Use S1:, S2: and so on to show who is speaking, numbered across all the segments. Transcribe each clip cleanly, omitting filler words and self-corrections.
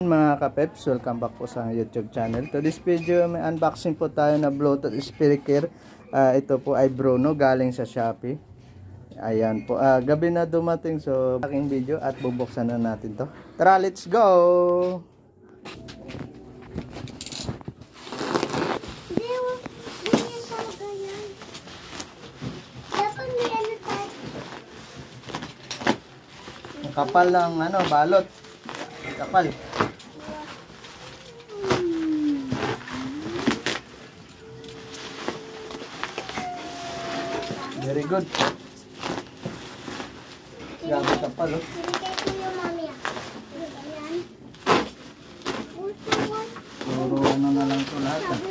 S1: Mga kapeps, welcome back po sa YouTube channel. To this video, may unboxing po tayo na Bluetooth speaker. Ito po ay Bruno, galing sa Shopee. Ayan po, gabi na dumating, so aking video at bubuksan na natin to. Tara, let's go! Ang kapal ng balot. Kapal. Very good. Grabe kapal, oh. Puro ano na lang ito lahat, ah.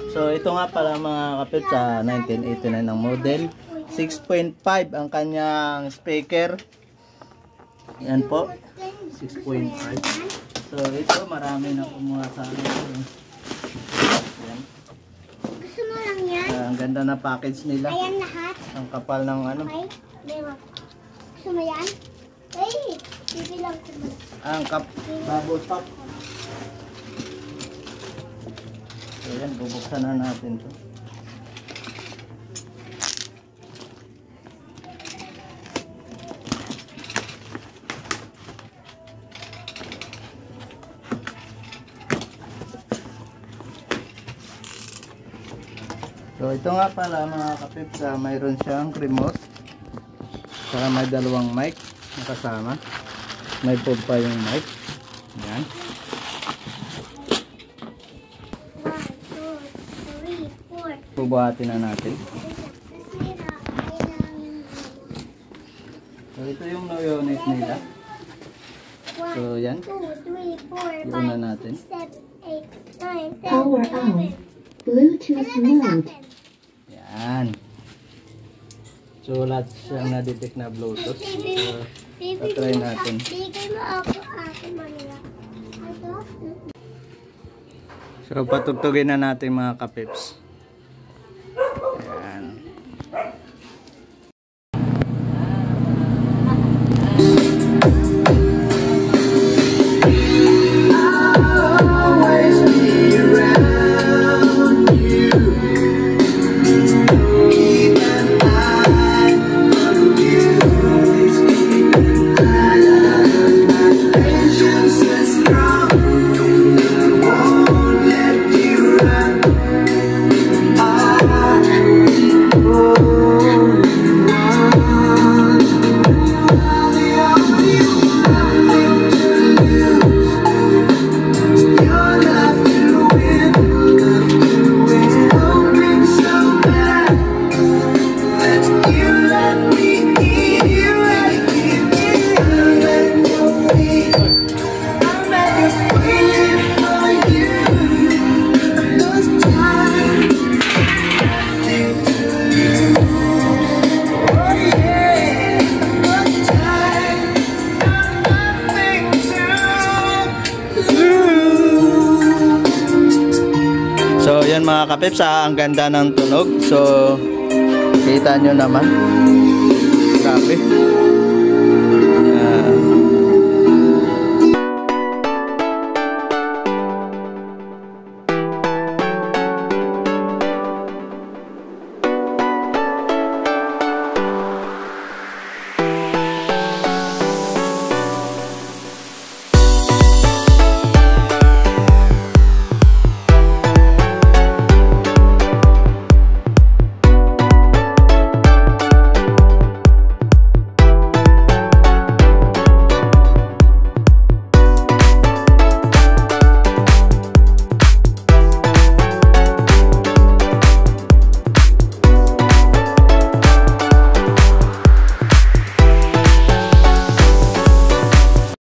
S1: So ito nga pala mga kapit sa 1989 ng model. 6.5 ang kanyang speaker. Yan po. 6.5. So ito marami na kumuha sa akin. Yan.
S2: Gusto mo lang yan?
S1: Ang ganda na package nila.
S2: Ayan lahat.
S1: Ang kapal ng ano.
S2: Okay. Gusto mo yan? Ay, bibilang ko mo.
S1: Ang bubble pop. So yan, bubuksan na natin to. So ito nga pala mga kapips, mayroon siyang remote. Saka may dalawang mic na kasama. May pod pa yung mic. Yan. 1, 2, 3, 4. Bubuhatin na natin. So ito yung no unit nila. So yan.
S2: 1, 2, 3, 4, 5,
S1: iuna natin.
S2: 6, 7, 8, 9, 10,
S3: Power on. Bluetooth mode.
S1: Yan. So lahat siyang na-detect na Bluetooth. So tatry natin.
S2: Bigay mo ako akin Manila.
S1: So patugtugin na natin mga kapips. Ayan. So yan mga kapips, ang ganda ng tunog. So kita nyo naman. Grabe.